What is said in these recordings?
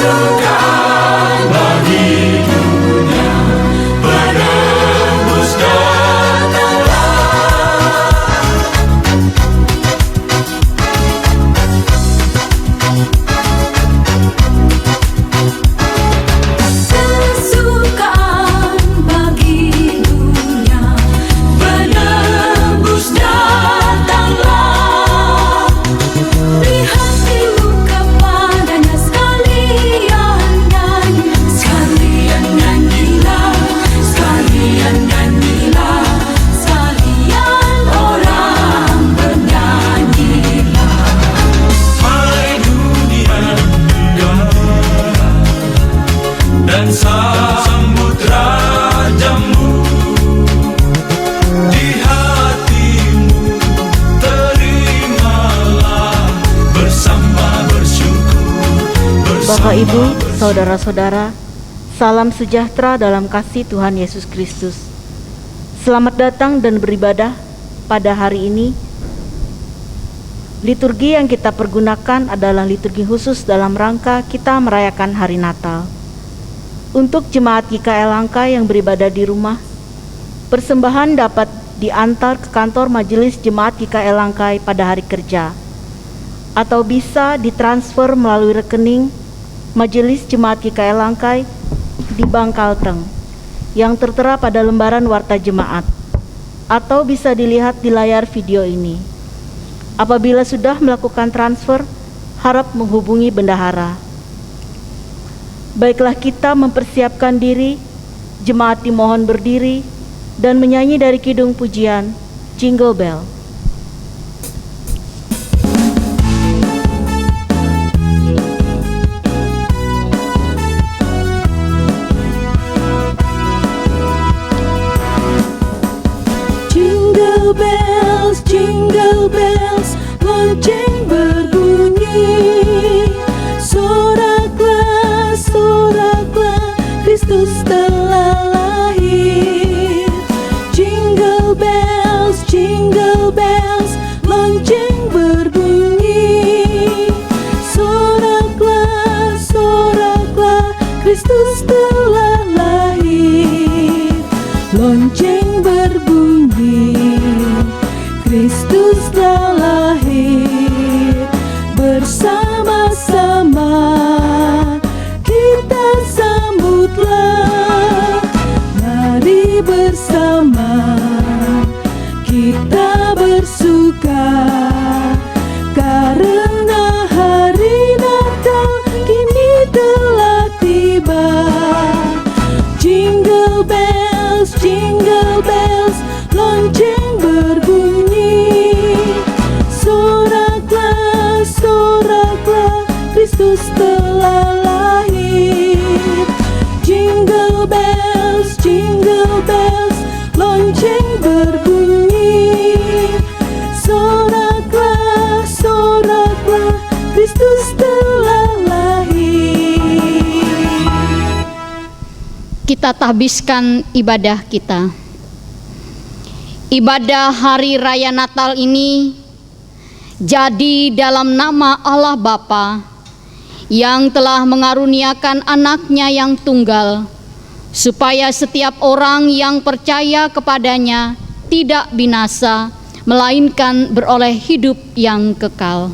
Tuhan bagi dunia, penebus Kesukaan bagi dunia, penebus datanglah. Lihat di muka padanya sekalian nyanyi, sekalian nyanyilah, sekalian nyanyilah, sekalian orang bernyanyilah. Hai dunia, dan sambut rajamu. Di hatimu terimalah, bersama bersyukur, bersama Bapak, Ibu, saudara-saudara, salam sejahtera dalam kasih Tuhan Yesus Kristus. Selamat datang dan beribadah pada hari ini. Liturgi yang kita pergunakan adalah liturgi khusus dalam rangka kita merayakan hari Natal. Untuk jemaat GKL Langkai yang beribadah di rumah, persembahan dapat diantar ke kantor majelis jemaat GKL Langkai pada hari kerja, atau bisa ditransfer melalui rekening Majelis Jemaat GKL Langkai di Bank Kalteng yang tertera pada lembaran warta jemaat, atau bisa dilihat di layar video ini. Apabila sudah melakukan transfer, harap menghubungi bendahara. Baiklah, kita mempersiapkan diri, jemaat dimohon berdiri dan menyanyi dari kidung pujian Jingle Bell. Jingle bells, lonceng berbunyi. Soraklah, soraklah, Kristus telah lahir. Jingle bells, lonceng berbunyi. Soraklah, soraklah, Kristus telah lahir. Lonceng berbunyi, Kristus telah lahir. Bersama-sama kita sambutlah, mari bersama kita bersuka, karena hari Natal kini telah tiba. Jingle bells, lonceng berbunyi. Soraklah, soraklah, Kristus telah lahir. Jingle bells, lonceng berbunyi. Soraklah, soraklah, Kristus telah lahir. Kita tahbiskan ibadah kita. Ibadah hari raya Natal ini jadi dalam nama Allah Bapa yang telah mengaruniakan anaknya yang tunggal, supaya setiap orang yang percaya kepadanya tidak binasa, melainkan beroleh hidup yang kekal.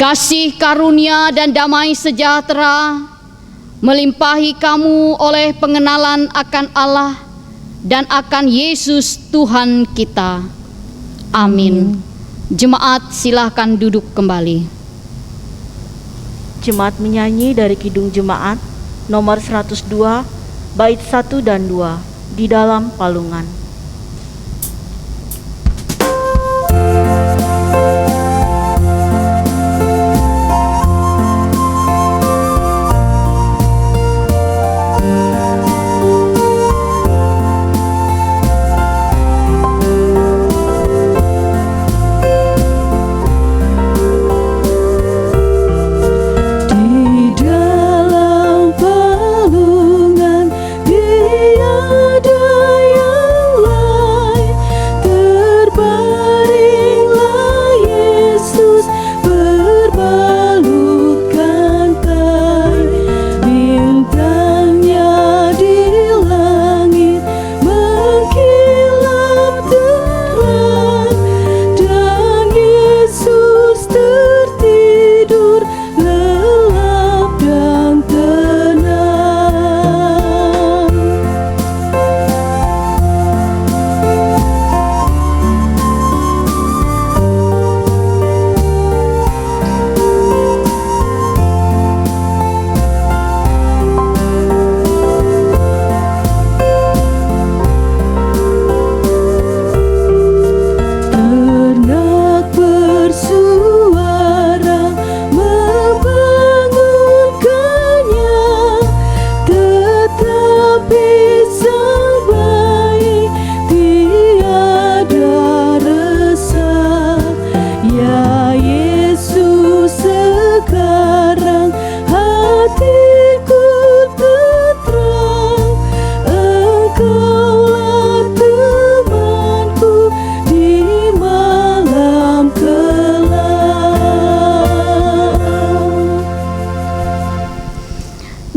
Kasih karunia dan damai sejahtera melimpahi kamu oleh pengenalan akan Allah dan akan Yesus Tuhan kita. Amin. Jemaat silakan duduk kembali. Jemaat menyanyi dari kidung jemaat nomor 102 bait 1 dan 2 di dalam palungan. Di dalam palungan tiada yang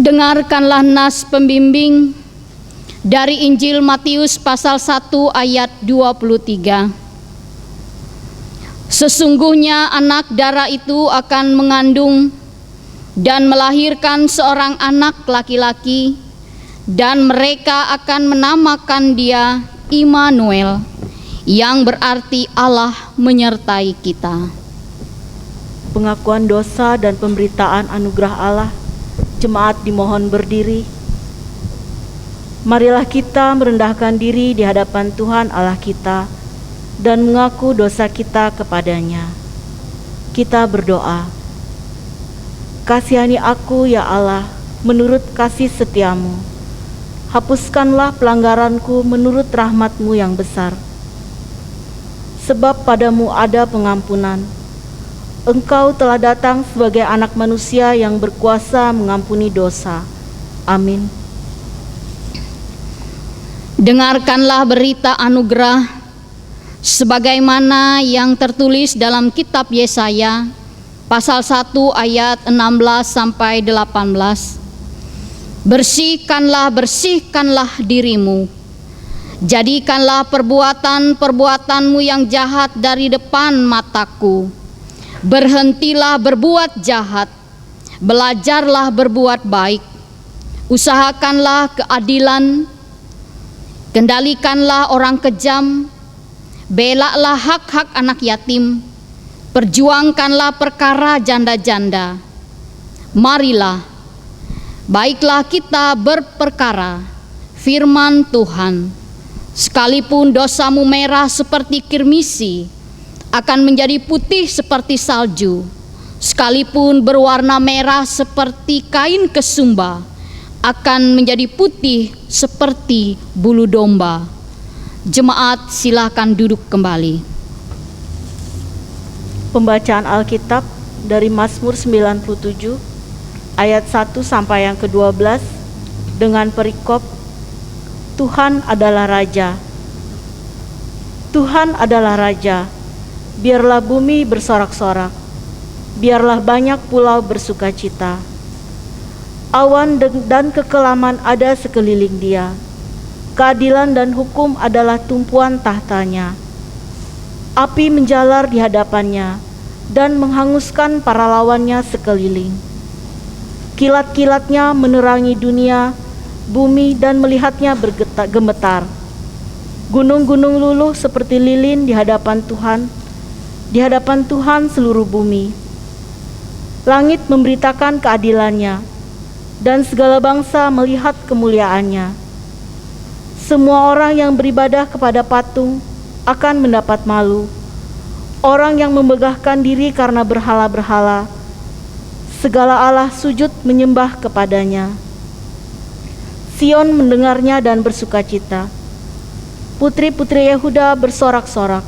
Dengarkanlah nas pembimbing dari Injil Matius pasal 1 ayat 23. Sesungguhnya anak darah itu akan mengandung dan melahirkan seorang anak laki-laki, dan mereka akan menamakan dia Immanuel, yang berarti Allah menyertai kita. Pengakuan dosa dan pemberitaan anugerah Allah. Jemaat dimohon berdiri. Marilah kita merendahkan diri di hadapan Tuhan Allah kita dan mengaku dosa kita kepadanya. Kita berdoa. Kasihani aku ya Allah menurut kasih setiamu. Hapuskanlah pelanggaranku menurut rahmat-Mu yang besar. Sebab padamu ada pengampunan. Engkau telah datang sebagai anak manusia yang berkuasa mengampuni dosa. Amin. Dengarkanlah berita anugerah sebagaimana yang tertulis dalam kitab Yesaya pasal 1 ayat 16 sampai 18. Bersihkanlah dirimu. Jadikanlah perbuatanmu yang jahat dari depan mataku. Berhentilah berbuat jahat. Belajarlah berbuat baik. Usahakanlah keadilan. Kendalikanlah orang kejam, belaklah hak-hak anak yatim, perjuangkanlah perkara janda-janda. Marilah, baiklah kita berperkara, firman Tuhan. Sekalipun dosamu merah seperti kirmisi, akan menjadi putih seperti salju. Sekalipun berwarna merah seperti kain kesumba, akan menjadi putih seperti bulu domba. Jemaat silakan duduk kembali. Pembacaan Alkitab dari Mazmur 97 ayat 1 sampai yang ke-12 dengan perikop Tuhan adalah Raja. Tuhan adalah Raja. Biarlah bumi bersorak-sorak. Biarlah banyak pulau bersukacita. Awan dan kekelaman ada sekeliling dia. Keadilan dan hukum adalah tumpuan tahtanya. Api menjalar di hadapannya dan menghanguskan para lawannya sekeliling. Kilat-kilatnya menerangi dunia, bumi dan melihatnya gemetar. Gunung-gunung luluh seperti lilin di hadapan Tuhan seluruh bumi. Langit memberitakan keadilannya, dan segala bangsa melihat kemuliaannya. Semua orang yang beribadah kepada patung akan mendapat malu. Orang yang membegahkan diri karena berhala-berhala, segala Allah sujud menyembah kepadanya. Sion mendengarnya dan bersukacita. Putri-putri Yehuda bersorak-sorak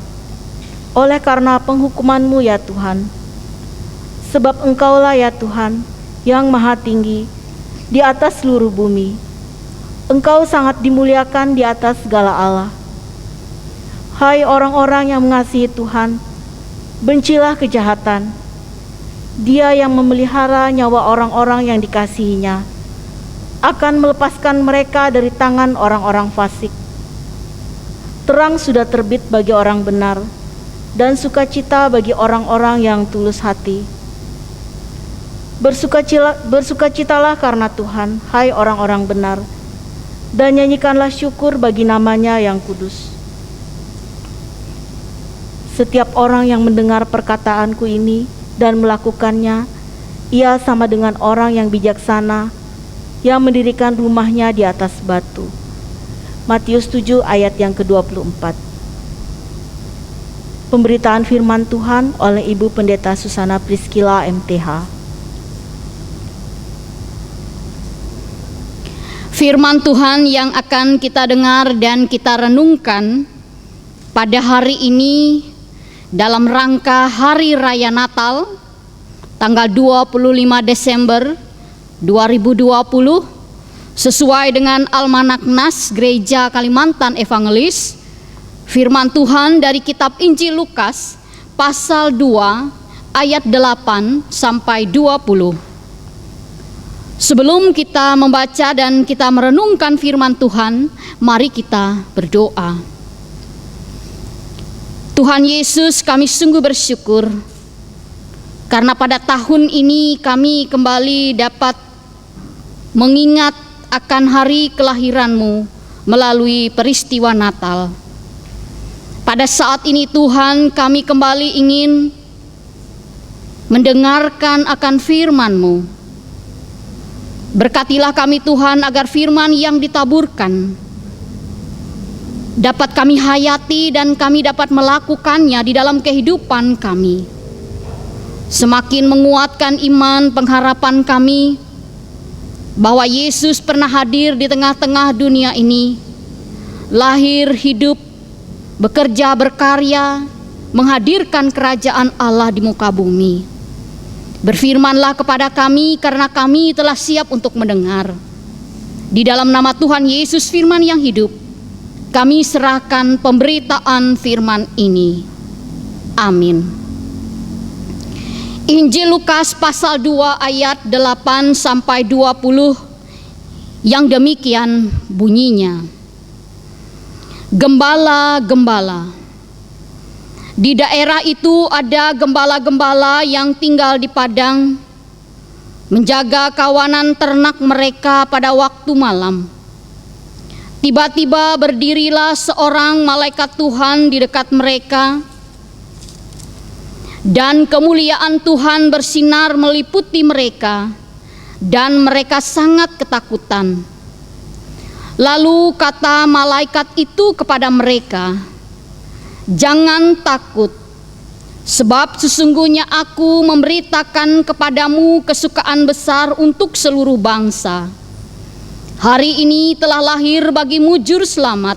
oleh karena penghukuman-Mu ya Tuhan. Sebab Engkaulah ya Tuhan yang maha tinggi di atas seluruh bumi. Engkau sangat dimuliakan di atas segala Allah. Hai orang-orang yang mengasihi Tuhan, bencilah kejahatan. Dia yang memelihara nyawa orang-orang yang dikasihinya akan melepaskan mereka dari tangan orang-orang fasik. Terang sudah terbit bagi orang benar, dan sukacita bagi orang-orang yang tulus hati. Bersukacitalah karena Tuhan, hai orang-orang benar, dan nyanyikanlah syukur bagi namanya yang kudus. Setiap orang yang mendengar perkataanku ini dan melakukannya, ia sama dengan orang yang bijaksana yang mendirikan rumahnya di atas batu. Matius 7 ayat yang ke-24. Pemberitaan firman Tuhan oleh Ibu Pendeta Susana Priscilla MTH. Firman Tuhan yang akan kita dengar dan kita renungkan pada hari ini dalam rangka Hari Raya Natal tanggal 25 Desember 2020 sesuai dengan Almanak Nas Gereja Kalimantan Evangelis. Firman Tuhan dari kitab Injil Lukas pasal 2 ayat 8 sampai 20. Sebelum kita membaca dan kita merenungkan firman Tuhan, mari kita berdoa. Tuhan Yesus, kami sungguh bersyukur karena pada tahun ini kami kembali dapat mengingat akan hari kelahiran-Mu melalui peristiwa Natal. Pada saat ini Tuhan, kami kembali ingin mendengarkan akan firman-Mu. Berkatilah kami Tuhan agar firman yang ditaburkan dapat kami hayati dan kami dapat melakukannya di dalam kehidupan kami. Semakin menguatkan iman pengharapan kami bahwa Yesus pernah hadir di tengah-tengah dunia ini, lahir, hidup, bekerja, berkarya, menghadirkan kerajaan Allah di muka bumi. Berfirmanlah kepada kami karena kami telah siap untuk mendengar. Di dalam nama Tuhan Yesus firman yang hidup, kami serahkan pemberitaan firman ini. Amin. Injil Lukas pasal 2 ayat 8 sampai 20 yang demikian bunyinya. Gembala-gembala. Di daerah itu ada gembala-gembala yang tinggal di padang, menjaga kawanan ternak mereka pada waktu malam. Tiba-tiba berdirilah seorang malaikat Tuhan di dekat mereka, dan kemuliaan Tuhan bersinar meliputi mereka, dan mereka sangat ketakutan. Lalu kata malaikat itu kepada mereka, "Jangan takut, sebab sesungguhnya aku memberitakan kepadamu kesukaan besar untuk seluruh bangsa. Hari ini telah lahir bagimu juru selamat,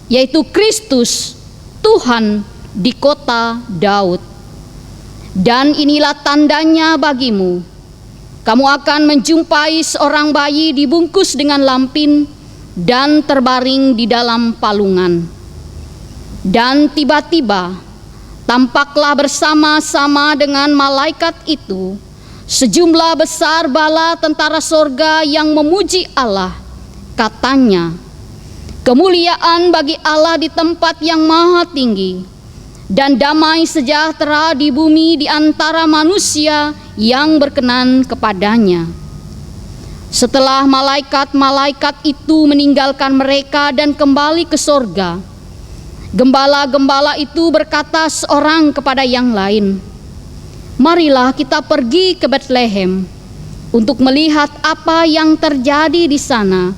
yaitu Kristus, Tuhan di kota Daud. Dan inilah tandanya bagimu, kamu akan menjumpai seorang bayi dibungkus dengan lampin dan terbaring di dalam palungan." Dan tiba-tiba tampaklah bersama-sama dengan malaikat itu sejumlah besar bala tentara sorga yang memuji Allah. Katanya, "Kemuliaan bagi Allah di tempat yang maha tinggi, dan damai sejahtera di bumi di antara manusia yang berkenan kepadanya." Setelah malaikat-malaikat itu meninggalkan mereka dan kembali ke sorga, gembala-gembala itu berkata seorang kepada yang lain, "Marilah kita pergi ke Betlehem untuk melihat apa yang terjadi di sana,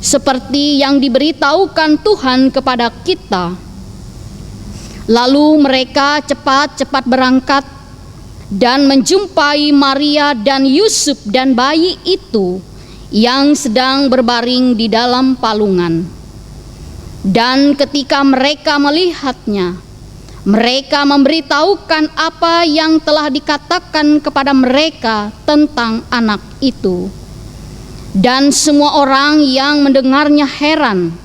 seperti yang diberitahukan Tuhan kepada kita." Lalu mereka cepat-cepat berangkat dan menjumpai Maria dan Yusuf dan bayi itu yang sedang berbaring di dalam palungan. Dan ketika mereka melihatnya, mereka memberitahukan apa yang telah dikatakan kepada mereka tentang anak itu. Dan semua orang yang mendengarnya heran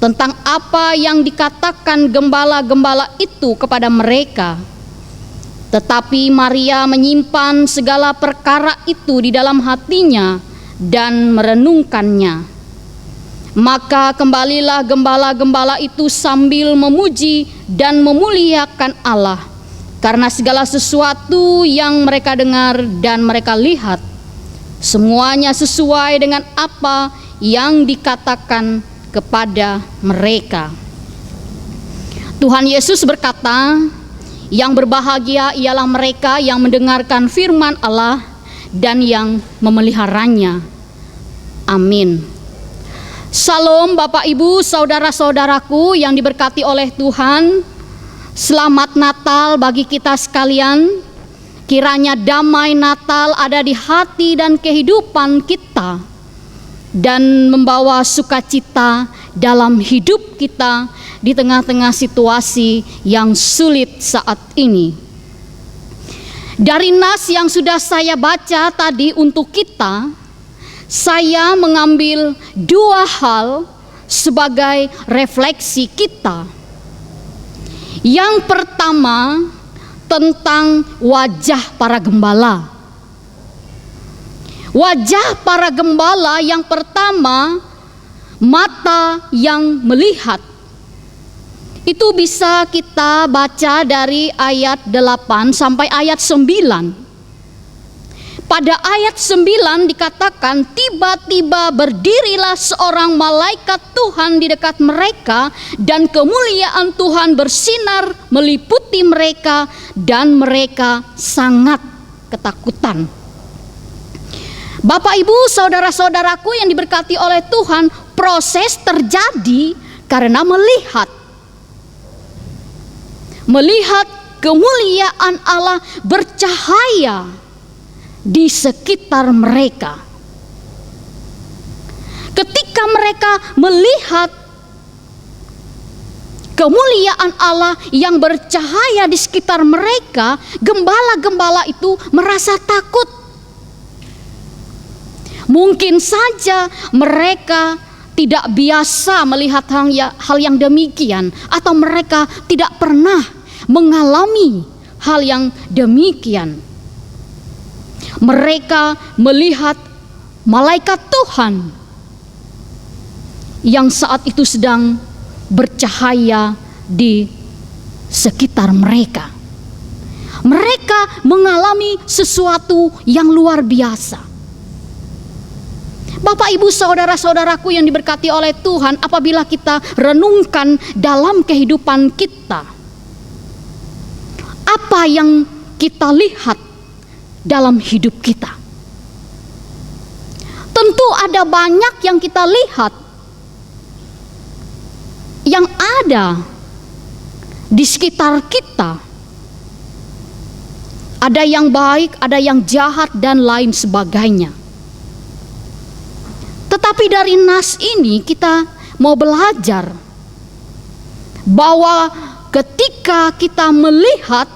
tentang apa yang dikatakan gembala-gembala itu kepada mereka. Tetapi Maria menyimpan segala perkara itu di dalam hatinya dan merenungkannya. Maka kembalilah gembala-gembala itu sambil memuji dan memuliakan Allah karena segala sesuatu yang mereka dengar dan mereka lihat, semuanya sesuai dengan apa yang dikatakan kepada mereka. Tuhan Yesus berkata, "Yang berbahagia ialah mereka yang mendengarkan firman Allah dan yang memeliharanya." Amin. Salam Bapak Ibu, saudara-saudaraku yang diberkati oleh Tuhan. Selamat Natal bagi kita sekalian. Kiranya damai Natal ada di hati dan kehidupan kita, dan membawa sukacita dalam hidup kita di tengah-tengah situasi yang sulit saat ini. Dari nas yang sudah saya baca tadi untuk kita, saya mengambil dua hal sebagai refleksi kita. Yang pertama, tentang wajah para gembala. Wajah para gembala yang pertama, mata yang melihat. Itu bisa kita baca dari ayat 8 sampai ayat 9. Pada ayat 9 dikatakan, tiba-tiba berdirilah seorang malaikat Tuhan di dekat mereka, dan kemuliaan Tuhan bersinar meliputi mereka, dan mereka sangat ketakutan. Bapak, Ibu, saudara-saudaraku yang diberkati oleh Tuhan, proses terjadi karena melihat kemuliaan Allah bercahaya di sekitar mereka. Ketika mereka melihat kemuliaan Allah yang bercahaya di sekitar mereka, gembala-gembala itu merasa takut. Mungkin saja mereka tidak biasa melihat hal yang demikian, atau mereka tidak pernah mengalami hal yang demikian. Mereka melihat malaikat Tuhan yang saat itu sedang bercahaya di sekitar mereka. Mereka mengalami sesuatu yang luar biasa. Bapak, Ibu, saudara-saudaraku yang diberkati oleh Tuhan, apabila kita renungkan dalam kehidupan kita, apa yang kita lihat dalam hidup kita? Tentu ada banyak yang kita lihat, yang ada di sekitar kita. Ada yang baik, ada yang jahat, dan lain sebagainya. Tetapi dari nas ini kita mau belajar bahwa ketika kita melihat,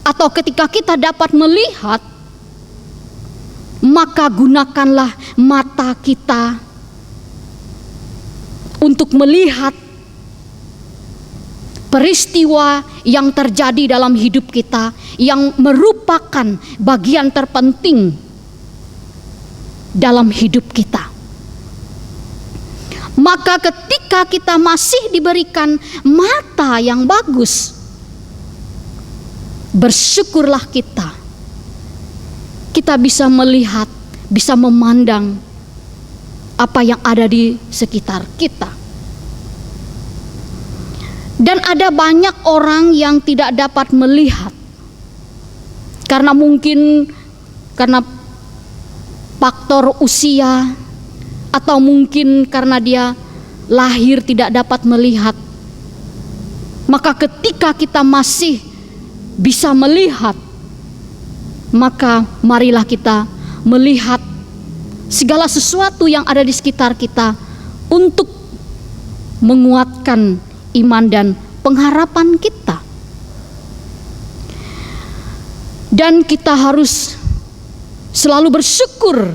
atau ketika kita dapat melihat, maka gunakanlah mata kita untuk melihat peristiwa yang terjadi dalam hidup kita, yang merupakan bagian terpenting dalam hidup kita. Maka ketika kita masih diberikan mata yang bagus, bersyukurlah kita bisa melihat, bisa memandang apa yang ada di sekitar kita. Dan ada banyak orang yang tidak dapat melihat karena mungkin karena faktor usia, atau mungkin karena dia lahir tidak dapat melihat. Maka ketika kita masih bisa melihat, maka marilah kita melihat segala sesuatu yang ada di sekitar kita untuk menguatkan iman dan pengharapan kita. Dan kita harus selalu bersyukur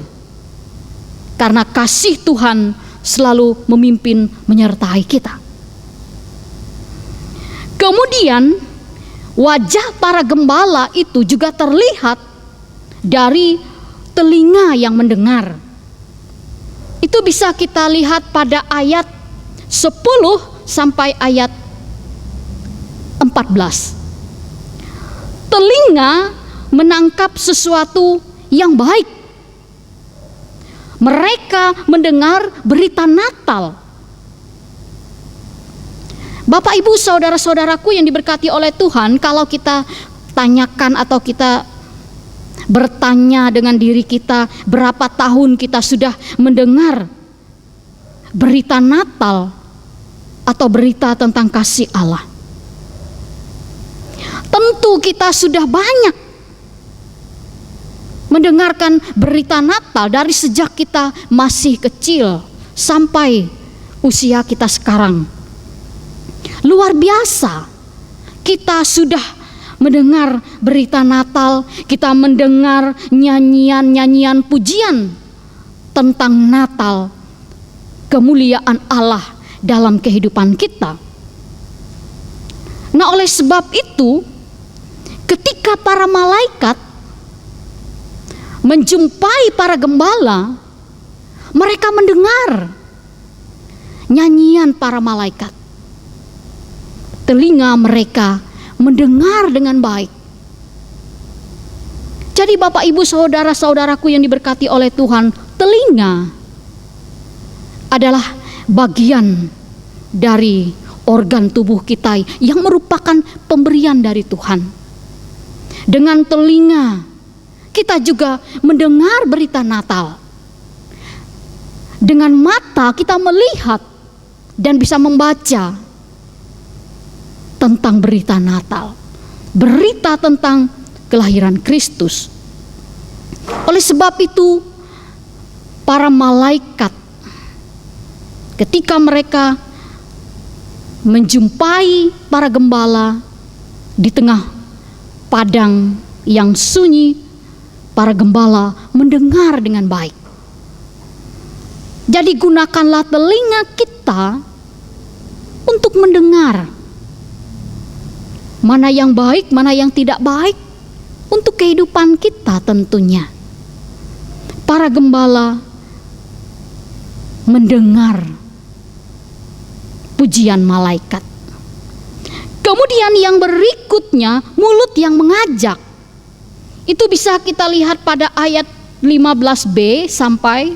karena kasih Tuhan selalu memimpin menyertai kita. Kemudian wajah para gembala itu juga terlihat dari telinga yang mendengar. Itu bisa kita lihat pada ayat 10 sampai ayat 14. Telinga menangkap sesuatu yang baik. Mereka mendengar berita Natal. Bapak, Ibu, saudara-saudaraku yang diberkati oleh Tuhan, kalau kita tanyakan atau kita bertanya dengan diri kita, berapa tahun kita sudah mendengar berita Natal atau berita tentang kasih Allah? Tentu kita sudah banyak mendengarkan berita Natal dari sejak kita masih kecil sampai usia kita sekarang. Luar biasa, kita sudah mendengar berita Natal, kita mendengar nyanyian-nyanyian pujian tentang Natal, kemuliaan Allah dalam kehidupan kita. Nah, oleh sebab itu, ketika para malaikat menjumpai para gembala, mereka mendengar nyanyian para malaikat. Telinga mereka mendengar dengan baik. Jadi Bapak Ibu saudara-saudaraku yang diberkati oleh Tuhan, telinga adalah bagian dari organ tubuh kita yang merupakan pemberian dari Tuhan. Dengan telinga kita juga mendengar berita Natal. Dengan mata kita melihat dan bisa membaca tentang berita Natal, berita tentang kelahiran Kristus. Oleh sebab itu, para malaikat ketika mereka menjumpai para gembala di tengah padang yang sunyi, para gembala mendengar dengan baik. Jadi gunakanlah telinga kita untuk mendengar mana yang baik, mana yang tidak baik untuk kehidupan kita tentunya. Para gembala mendengar pujian malaikat. Kemudian yang berikutnya, mulut yang mengajak. Itu bisa kita lihat pada ayat 15b sampai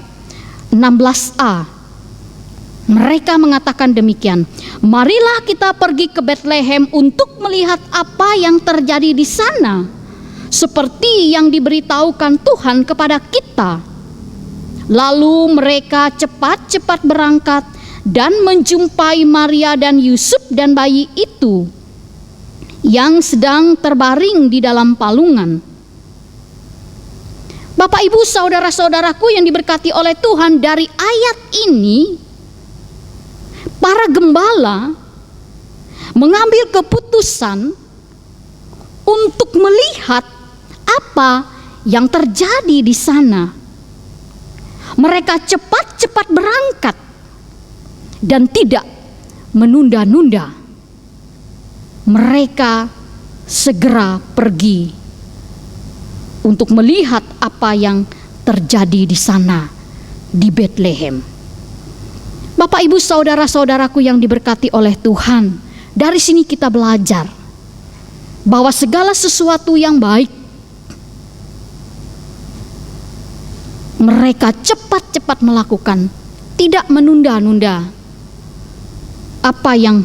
16a. Mereka mengatakan demikian, marilah kita pergi ke Betlehem untuk melihat apa yang terjadi di sana, seperti yang diberitahukan Tuhan kepada kita. Lalu mereka cepat-cepat berangkat dan menjumpai Maria dan Yusuf dan bayi itu yang sedang terbaring di dalam palungan. Bapak Ibu saudara-saudaraku yang diberkati oleh Tuhan, dari ayat ini para gembala mengambil keputusan untuk melihat apa yang terjadi di sana. Mereka cepat-cepat berangkat dan tidak menunda-nunda. Mereka segera pergi untuk melihat apa yang terjadi di sana di Betlehem. Bapak Ibu saudara-saudaraku yang diberkati oleh Tuhan, dari sini kita belajar bahwa segala sesuatu yang baik mereka cepat-cepat melakukan, tidak menunda-nunda apa yang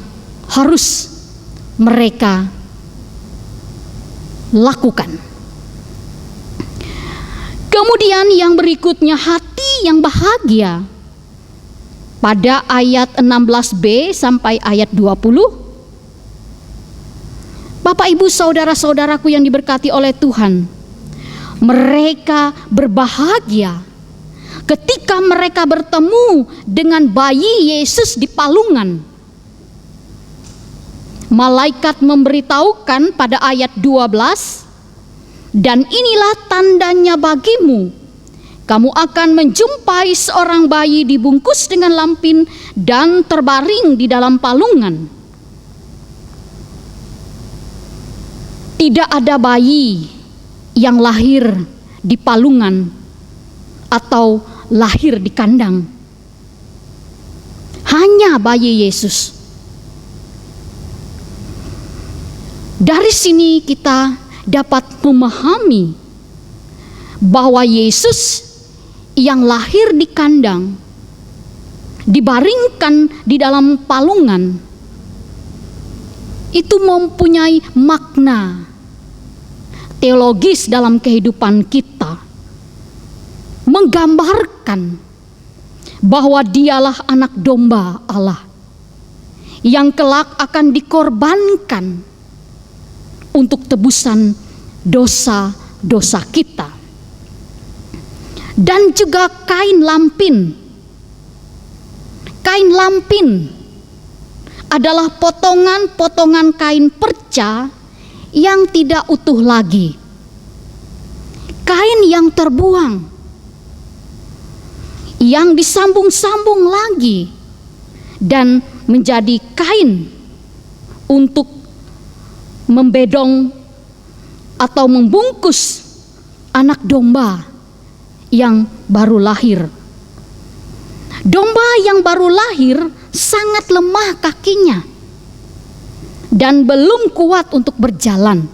harus mereka lakukan. Kemudian yang berikutnya, hati yang bahagia. Pada ayat 16b sampai ayat 20. Bapak Ibu saudara-saudaraku yang diberkati oleh Tuhan, mereka berbahagia ketika mereka bertemu dengan bayi Yesus di palungan. Malaikat memberitahukan pada ayat 12, dan inilah tandanya bagimu, kamu akan menjumpai seorang bayi dibungkus dengan lampin dan terbaring di dalam palungan. Tidak ada bayi yang lahir di palungan atau lahir di kandang. Hanya bayi Yesus. Dari sini kita dapat memahami bahwa Yesus yang lahir di kandang, dibaringkan di dalam palungan, itu mempunyai makna teologis dalam kehidupan kita, menggambarkan bahwa dialah anak domba Allah yang kelak akan dikorbankan untuk tebusan dosa-dosa kita. Dan juga kain lampin. Kain lampin adalah potongan-potongan kain perca yang tidak utuh lagi. Kain yang terbuang, yang disambung-sambung lagi dan menjadi kain untuk membedong atau membungkus anak domba yang baru lahir. Domba yang baru lahir sangat lemah kakinya dan belum kuat untuk berjalan.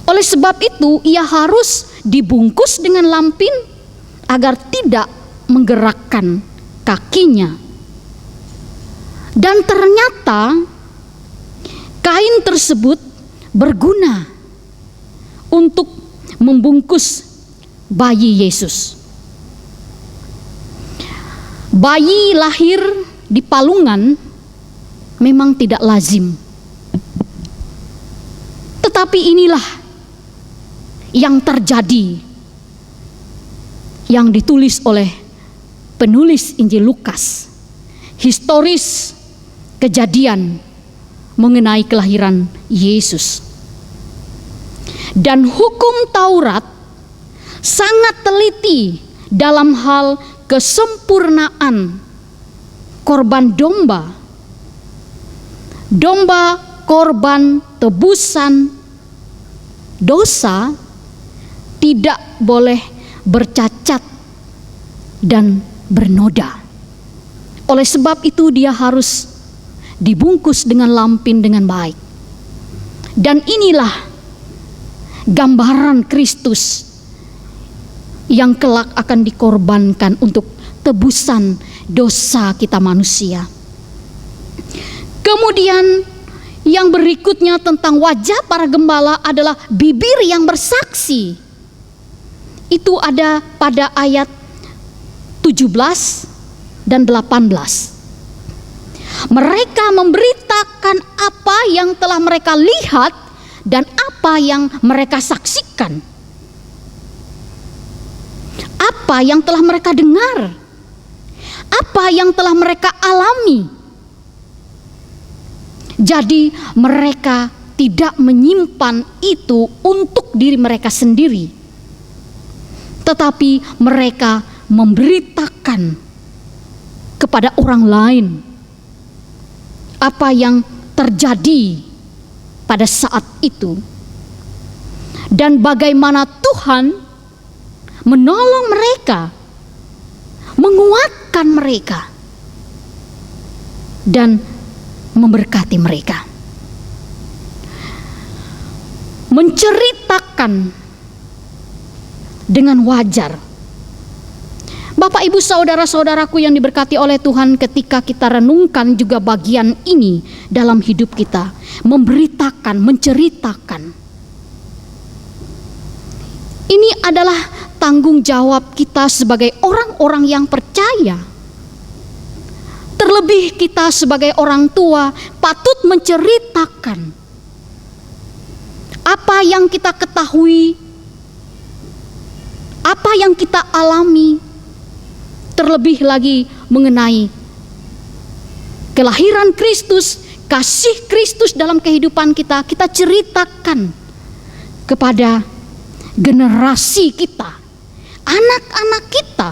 Oleh sebab itu, ia harus dibungkus dengan lampin agar tidak menggerakkan kakinya. Dan ternyata kain tersebut berguna untuk membungkus bayi Yesus. Bayi lahir di palungan memang tidak lazim. Tetapi inilah yang terjadi, yang ditulis oleh penulis Injil Lukas. Historis kejadian mengenai kelahiran Yesus. Dan hukum Taurat sangat teliti dalam hal kesempurnaan korban domba. Domba korban tebusan dosa tidak boleh bercacat dan bernoda. Oleh sebab itu dia harus dibungkus dengan lampin dengan baik. Dan inilah gambaran Kristus yang kelak akan dikorbankan untuk tebusan dosa kita manusia. Kemudian yang berikutnya tentang wajah para gembala adalah bibir yang bersaksi. Itu ada pada ayat 17 dan 18. Mereka memberitakan apa yang telah mereka lihat dan apa yang mereka saksikan. Apa yang telah mereka dengar, apa yang telah mereka alami. Jadi mereka tidak menyimpan itu untuk diri mereka sendiri, tetapi mereka memberitakan kepada orang lain apa yang terjadi pada saat itu, dan bagaimana Tuhan menolong mereka, menguatkan mereka, dan memberkati mereka. Menceritakan dengan wajar. Bapak, Ibu, saudara-saudaraku yang diberkati oleh Tuhan, ketika kita renungkan juga bagian ini dalam hidup kita, memberitakan, menceritakan. Ini adalah tanggung jawab kita sebagai orang-orang yang percaya. Terlebih kita sebagai orang tua patut menceritakan apa yang kita ketahui, apa yang kita alami, terlebih lagi mengenai kelahiran Kristus, kasih Kristus dalam kehidupan kita. Kita ceritakan kepada generasi kita, anak-anak kita,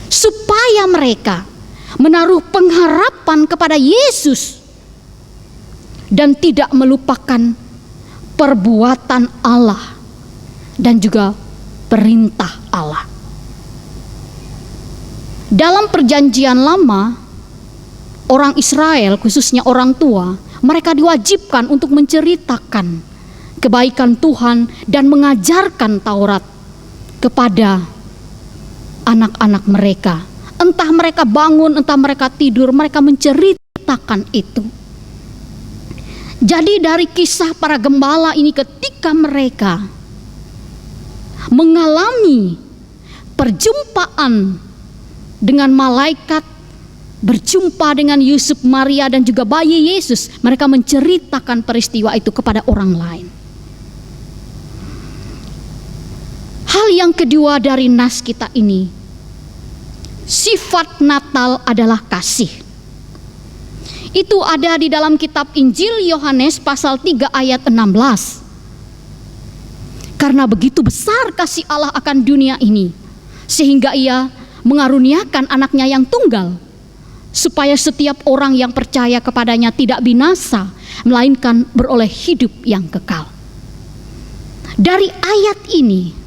supaya mereka menaruh pengharapan kepada Yesus dan tidak melupakan perbuatan Allah dan juga perintah Allah. Dalam perjanjian lama, orang Israel, khususnya orang tua, mereka diwajibkan untuk menceritakan kebaikan Tuhan dan mengajarkan Taurat kepada anak-anak mereka. Entah mereka bangun, entah mereka tidur, mereka menceritakan itu. Jadi dari kisah para gembala ini, ketika mereka mengalami perjumpaan dengan malaikat, berjumpa dengan Yusuf, Maria, dan juga bayi Yesus, mereka menceritakan peristiwa itu kepada orang lain. Hal yang kedua dari nas kita ini, sifat Natal adalah kasih. Itu ada di dalam kitab Injil Yohanes pasal 3 ayat 16. Karena begitu besar kasih Allah akan dunia ini, sehingga ia mengaruniakan anaknya yang tunggal, supaya setiap orang yang percaya kepadanya tidak binasa, melainkan beroleh hidup yang kekal. Dari ayat ini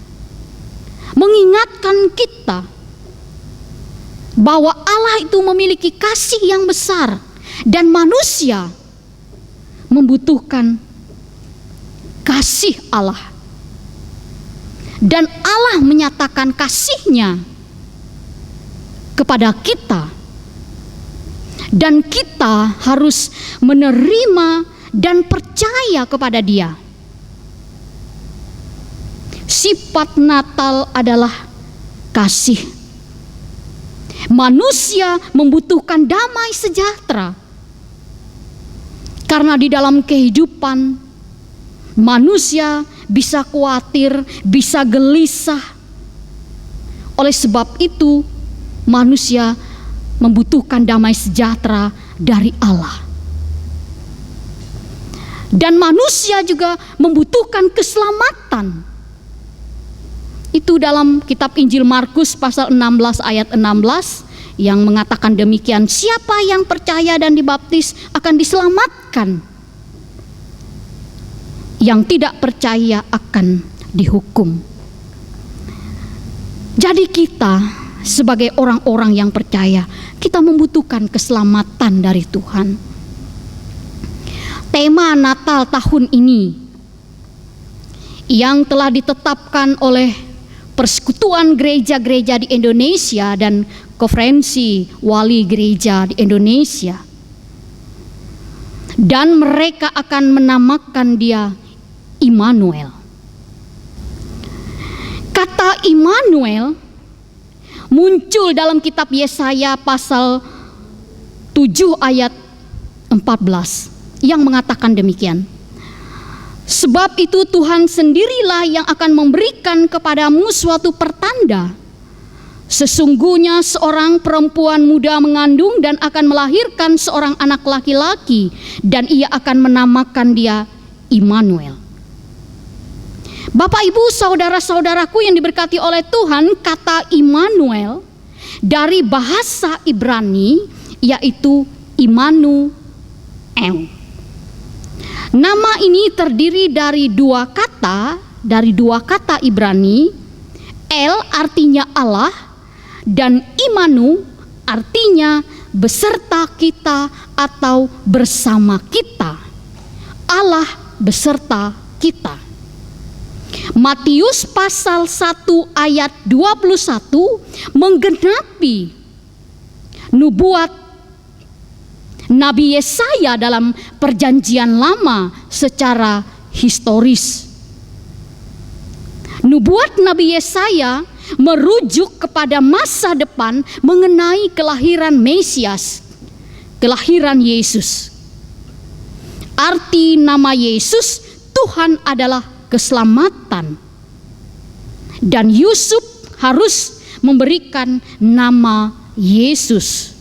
mengingatkan kita bahwa Allah itu memiliki kasih yang besar dan manusia membutuhkan kasih Allah. Dan Allah menyatakan kasih-Nya kepada kita. Dan kita harus menerima dan percaya kepada Dia. Sifat Natal adalah kasih. Manusia membutuhkan damai sejahtera. Karena di dalam kehidupan manusia bisa khawatir, bisa gelisah. Oleh sebab itu, manusia membutuhkan damai sejahtera dari Allah. Dan manusia juga membutuhkan keselamatan. Itu dalam kitab Injil Markus pasal 16 ayat 16 yang mengatakan demikian, siapa yang percaya dan dibaptis akan diselamatkan, yang tidak percaya akan dihukum. Jadi kita sebagai orang-orang yang percaya, kita membutuhkan keselamatan dari Tuhan. Tema Natal tahun ini yang telah ditetapkan oleh Persekutuan Gereja-Gereja di Indonesia dan Konferensi Wali Gereja di Indonesia. Dan mereka akan menamakan Dia Immanuel. Kata Immanuel muncul dalam kitab Yesaya pasal 7 ayat 14 yang mengatakan demikian. Sebab itu Tuhan sendirilah yang akan memberikan kepadamu suatu pertanda. Sesungguhnya seorang perempuan muda mengandung dan akan melahirkan seorang anak laki-laki, dan ia akan menamakan Dia Immanuel. Bapak, Ibu, saudara-saudaraku yang diberkati oleh Tuhan, kata Immanuel dari bahasa Ibrani yaitu Immanuel. Nama ini terdiri dari dua kata Ibrani. El artinya Allah dan Immanu artinya beserta kita atau bersama kita. Allah beserta kita. Matius pasal 1 ayat 21 menggenapi nubuat Nabi Yesaya dalam Perjanjian Lama secara historis. Nubuat Nabi Yesaya merujuk kepada masa depan mengenai kelahiran Mesias, kelahiran Yesus. Arti nama Yesus, Tuhan adalah keselamatan. Dan Yusuf harus memberikan nama Yesus.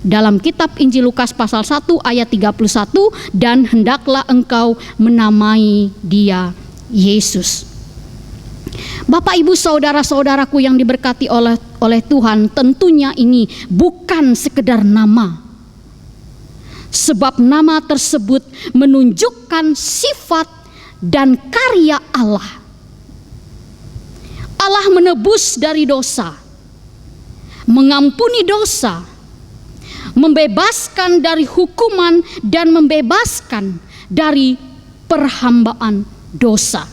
Dalam kitab Injil Lukas pasal 1 ayat 31, dan hendaklah engkau menamai Dia Yesus. Bapak, Ibu, saudara-saudaraku yang diberkati oleh Tuhan, tentunya ini bukan sekedar nama. Sebab nama tersebut menunjukkan sifat dan karya Allah. Allah menebus dari dosa, mengampuni dosa, membebaskan dari hukuman dan membebaskan dari perhambaan dosa.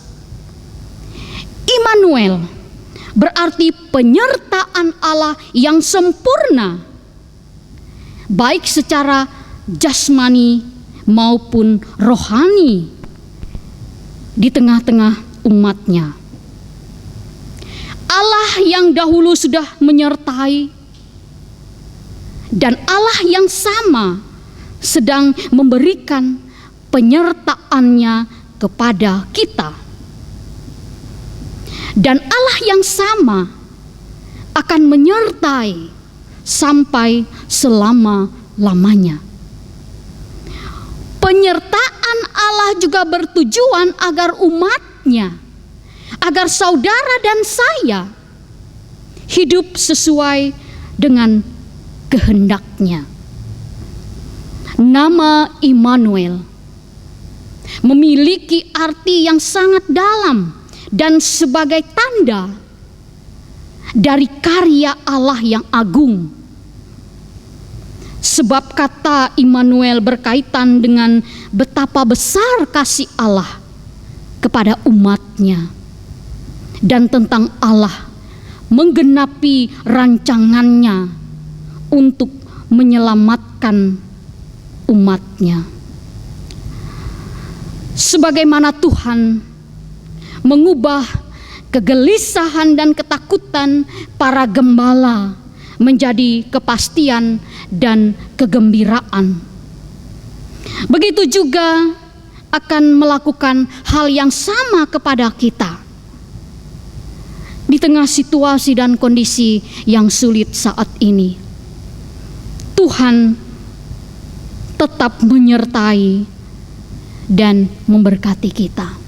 Immanuel berarti penyertaan Allah yang sempurna, baik secara jasmani maupun rohani di tengah-tengah umatnya. Allah yang dahulu sudah menyertai, dan Allah yang sama sedang memberikan penyertaannya kepada kita. Dan Allah yang sama akan menyertai sampai selama-lamanya. Penyertaan Allah juga bertujuan agar umatnya, agar saudara dan saya hidup sesuai dengan kehendaknya. Nama Immanuel memiliki arti yang sangat dalam dan sebagai tanda dari karya Allah yang agung. Sebab kata Immanuel berkaitan dengan betapa besar kasih Allah kepada umatnya, dan tentang Allah menggenapi rancangannya untuk menyelamatkan umatnya. Sebagaimana Tuhan mengubah kegelisahan dan ketakutan para gembala menjadi kepastian dan kegembiraan, begitu juga akan melakukan hal yang sama kepada kita di tengah situasi dan kondisi yang sulit saat ini. Tuhan tetap menyertai dan memberkati kita.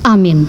Amin.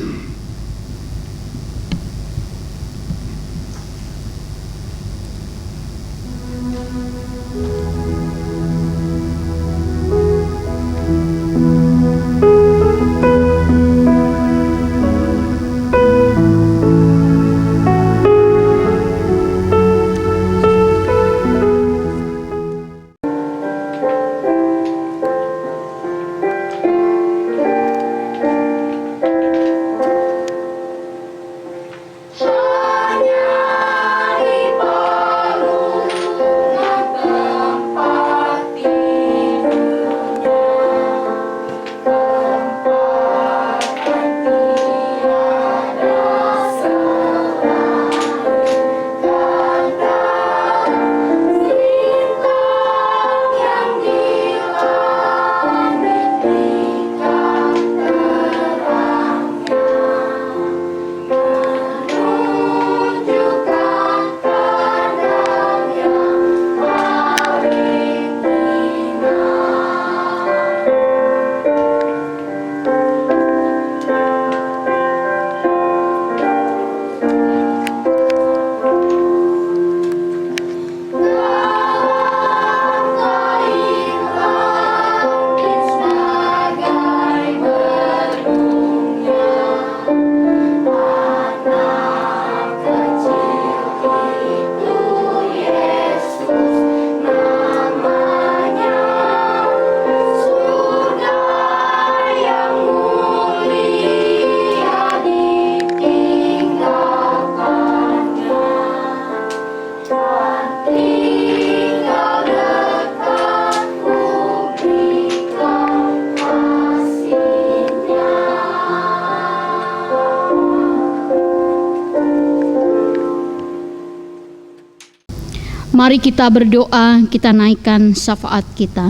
Mari kita berdoa, kita naikkan syafaat kita.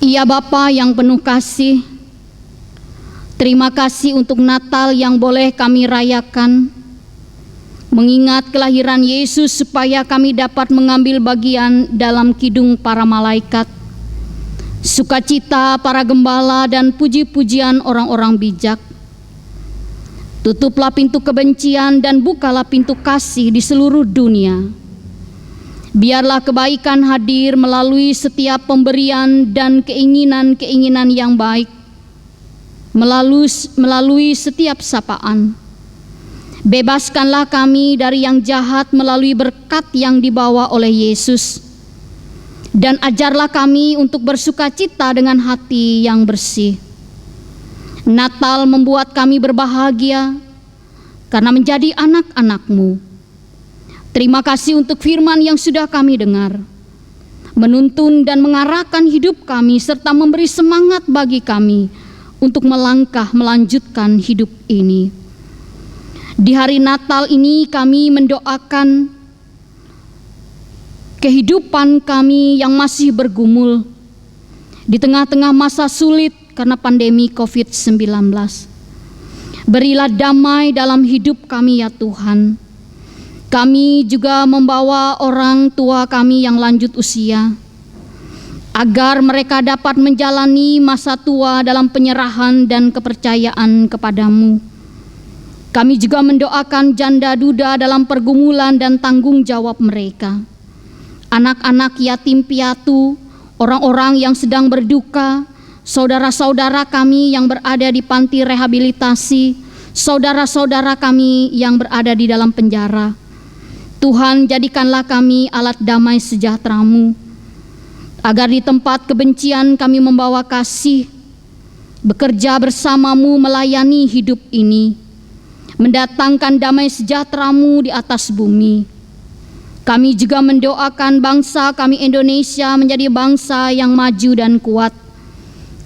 Ya Bapa yang penuh kasih, terima kasih untuk Natal yang boleh kami rayakan, mengingat kelahiran Yesus supaya kami dapat mengambil bagian dalam kidung para malaikat, sukacita para gembala dan puji-pujian orang-orang bijak. Tutuplah pintu kebencian dan bukalah pintu kasih di seluruh dunia. Biarlah kebaikan hadir melalui setiap pemberian dan keinginan-keinginan yang baik, melalui setiap sapaan. Bebaskanlah kami dari yang jahat melalui berkat yang dibawa oleh Yesus. Dan ajarlah kami untuk bersukacita dengan hati yang bersih. Natal membuat kami berbahagia karena menjadi anak-anak-Mu. Terima kasih untuk firman yang sudah kami dengar, menuntun dan mengarahkan hidup kami serta memberi semangat bagi kami untuk melangkah melanjutkan hidup ini. Di hari Natal ini kami mendoakan kehidupan kami yang masih bergumul di tengah-tengah masa sulit karena pandemi COVID-19. Berilah damai dalam hidup kami ya Tuhan. Kami juga membawa orang tua kami yang lanjut usia, agar mereka dapat menjalani masa tua dalam penyerahan dan kepercayaan kepadamu. Kami juga mendoakan janda duda dalam pergumulan dan tanggung jawab mereka, anak-anak yatim piatu, orang-orang yang sedang berduka, saudara-saudara kami yang berada di panti rehabilitasi, saudara-saudara kami yang berada di dalam penjara. Tuhan, jadikanlah kami alat damai sejahtera-Mu, agar di tempat kebencian kami membawa kasih, bekerja bersama-Mu melayani hidup ini, mendatangkan damai sejahtera-Mu di atas bumi. Kami juga mendoakan bangsa kami Indonesia menjadi bangsa yang maju dan kuat.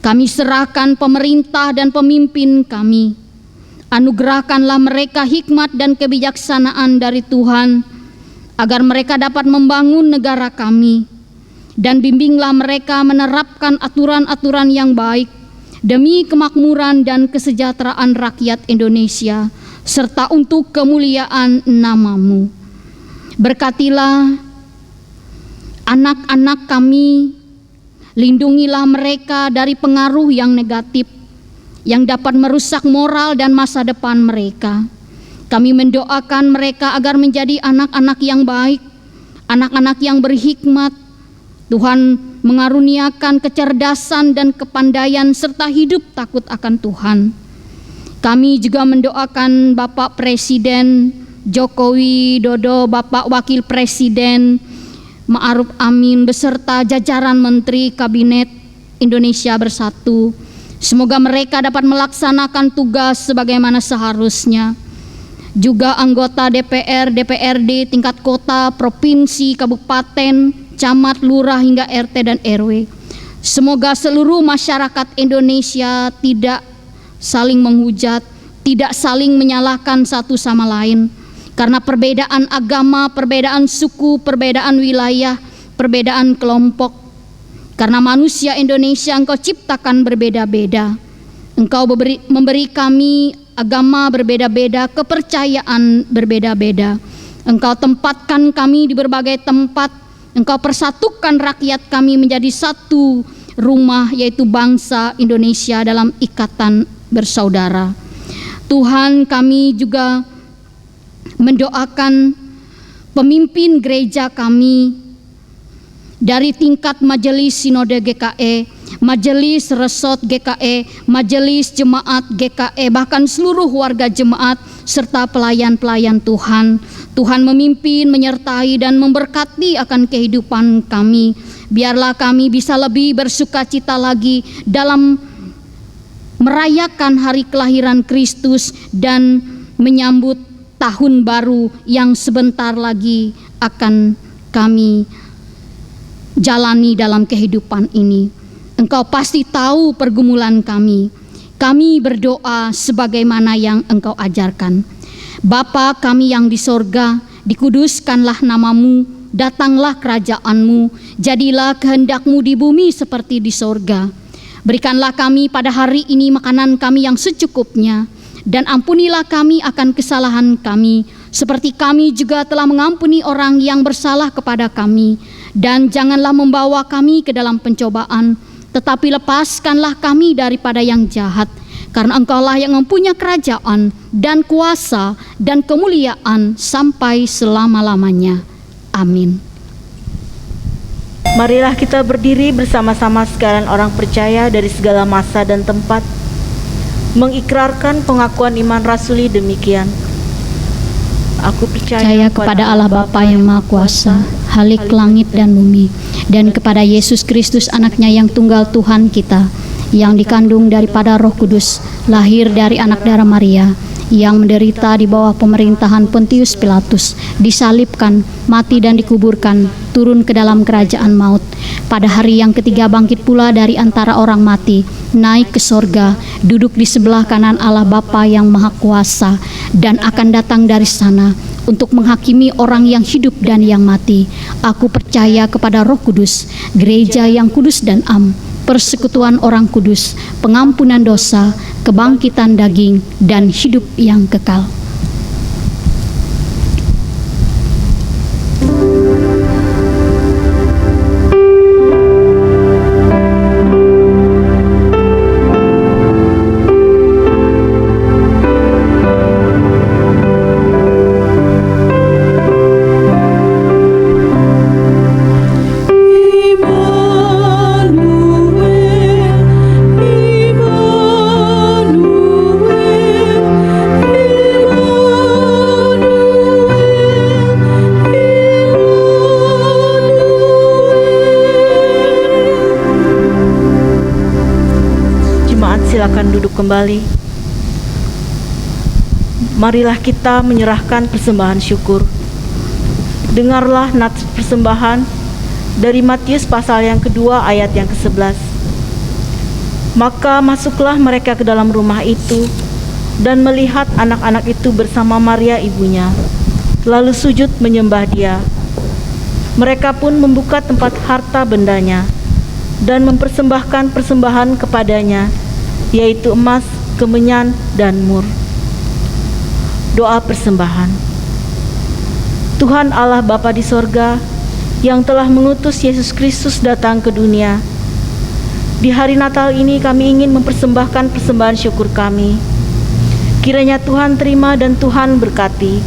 Kami serahkan pemerintah dan pemimpin kami. Anugerahkanlah mereka hikmat dan kebijaksanaan dari Tuhan, agar mereka dapat membangun negara kami, dan bimbinglah mereka menerapkan aturan-aturan yang baik demi kemakmuran dan kesejahteraan rakyat Indonesia, serta untuk kemuliaan nama-Mu. Berkatilah anak-anak kami, lindungilah mereka dari pengaruh yang negatif yang dapat merusak moral dan masa depan mereka. Kami mendoakan mereka agar menjadi anak-anak yang baik, anak-anak yang berhikmat. Tuhan mengaruniakan kecerdasan dan kepandaian serta hidup takut akan Tuhan. Kami juga mendoakan Bapak Presiden Joko Widodo, Bapak Wakil Presiden Ma'ruf Amin beserta jajaran Menteri Kabinet Indonesia Bersatu. Semoga mereka dapat melaksanakan tugas sebagaimana seharusnya. Juga anggota DPR, DPRD tingkat kota, provinsi, kabupaten, camat, lurah hingga RT dan RW. Semoga seluruh masyarakat Indonesia tidak saling menghujat, tidak saling menyalahkan satu sama lain. Karena perbedaan agama, perbedaan suku, perbedaan wilayah, perbedaan kelompok. Karena manusia Indonesia Engkau ciptakan berbeda-beda. Engkau memberi kami agama berbeda-beda, kepercayaan berbeda-beda. Engkau tempatkan kami di berbagai tempat. Engkau persatukan rakyat kami menjadi satu rumah, yaitu bangsa Indonesia dalam ikatan bersaudara. Tuhan, kami juga mendoakan pemimpin gereja kami dari tingkat Majelis Sinode GKE, Majelis Resort GKE, Majelis Jemaat GKE, bahkan seluruh warga jemaat serta pelayan-pelayan Tuhan. Tuhan memimpin, menyertai dan memberkati akan kehidupan kami. Biarlah kami bisa lebih bersukacita lagi dalam merayakan hari kelahiran Kristus dan menyambut tahun baru yang sebentar lagi akan kami jalani dalam kehidupan ini. Engkau pasti tahu pergumulan kami. Kami berdoa sebagaimana yang Engkau ajarkan. Bapa kami yang di sorga, dikuduskanlah nama-Mu, datanglah kerajaan-Mu, jadilah kehendak-Mu di bumi seperti di sorga. Berikanlah kami pada hari ini makanan kami yang secukupnya, dan ampunilah kami akan kesalahan kami, seperti kami juga telah mengampuni orang yang bersalah kepada kami. Dan janganlah membawa kami ke dalam pencobaan, tetapi lepaskanlah kami daripada yang jahat. Karena Engkaulah yang mempunyai kerajaan dan kuasa dan kemuliaan sampai selama-lamanya. Amin. Marilah kita berdiri bersama-sama sekalian orang percaya dari segala masa dan tempat, mengikrarkan pengakuan iman rasuli demikian. Aku percaya kepada Allah Bapa yang Maha Kuasa, Halik langit dan bumi, dan kepada Yesus Kristus anaknya yang tunggal Tuhan kita, yang dikandung daripada Roh Kudus, lahir dari anak darah Maria, yang menderita di bawah pemerintahan Pontius Pilatus, disalibkan, mati dan dikuburkan, turun ke dalam kerajaan maut. Pada hari yang ketiga bangkit pula dari antara orang mati, naik ke sorga, duduk di sebelah kanan Allah Bapa yang Maha Kuasa, dan akan datang dari sana untuk menghakimi orang yang hidup dan yang mati. Aku percaya kepada Roh Kudus, gereja yang kudus dan am, persekutuan orang kudus, pengampunan dosa, kebangkitan daging, dan hidup yang kekal. Immanuel, kembali, marilah kita menyerahkan persembahan syukur. Dengarlah nats persembahan dari Matius pasal yang kedua ayat yang ke-11. Maka masuklah mereka ke dalam rumah itu dan melihat anak-anak itu bersama Maria ibunya, lalu sujud menyembah dia. Mereka pun membuka tempat harta bendanya dan mempersembahkan persembahan kepadanya, yaitu emas, kemenyan, dan mur. Doa persembahan. Tuhan Allah Bapa di sorga, yang telah mengutus Yesus Kristus datang ke dunia, di hari Natal ini kami ingin mempersembahkan persembahan syukur kami. Kiranya Tuhan terima dan Tuhan berkati,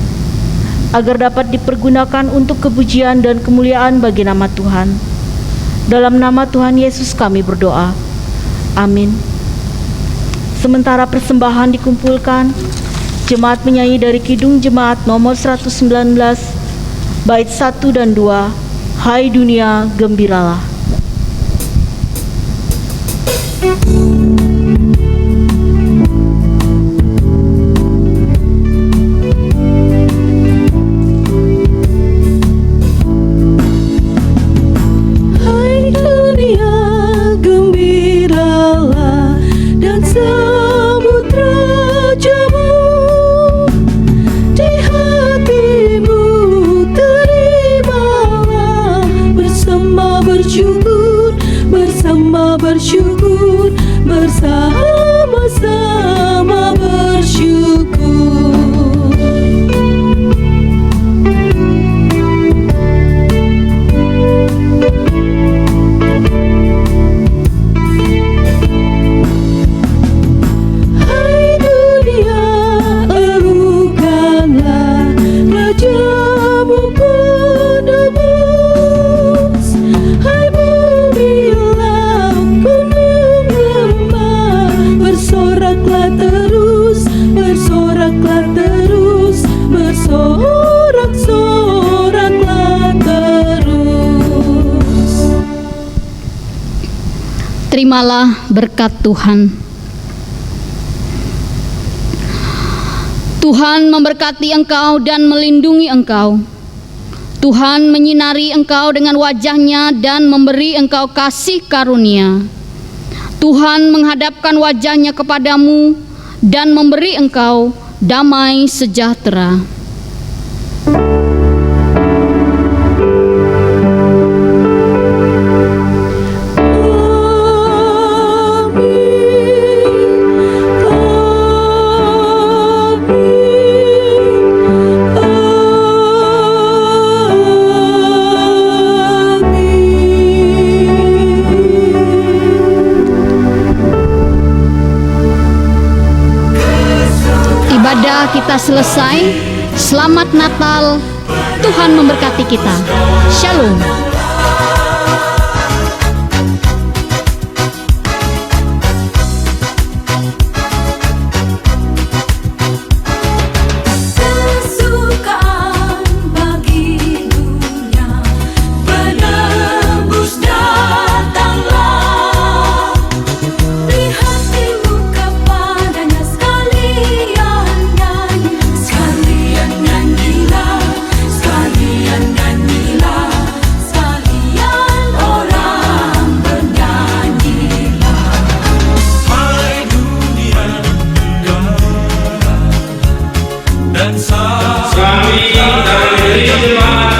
agar dapat dipergunakan untuk kepujian dan kemuliaan bagi nama Tuhan. Dalam nama Tuhan Yesus kami berdoa. Amin. Sementara persembahan dikumpulkan, jemaat menyanyi dari Kidung Jemaat nomor 119, bait 1 dan 2, Hai dunia gembiralah. Hai dunia gembiralah dan sambut rajamu. Di hatimu terimalah bersama bersyukur, bersama-sama bersyukur. Hai dunia, erukanlah rajamu penebus. Hai bumi, laut, gunung, lembah, bersoraklah terus, bersorak-soraklah terus. Terimalah berkat Tuhan. Tuhan memberkati engkau dan melindungi engkau. Tuhan menyinari engkau dengan wajah-Nya dan memberi engkau kasih karunia. Tuhan menghadapkan wajah-Nya kepadamu dan memberi engkau damai sejahtera. Ibadah kita selesai. Selamat Natal. Tuhan memberkati kita. Shalom. Kesukaan bagi dunia, penebus datanglah. Lihat di muka padanya sekalian nyanyilah, sekalian orang bernyanyilah. Hai dunia gembira dan Kami dari jemaat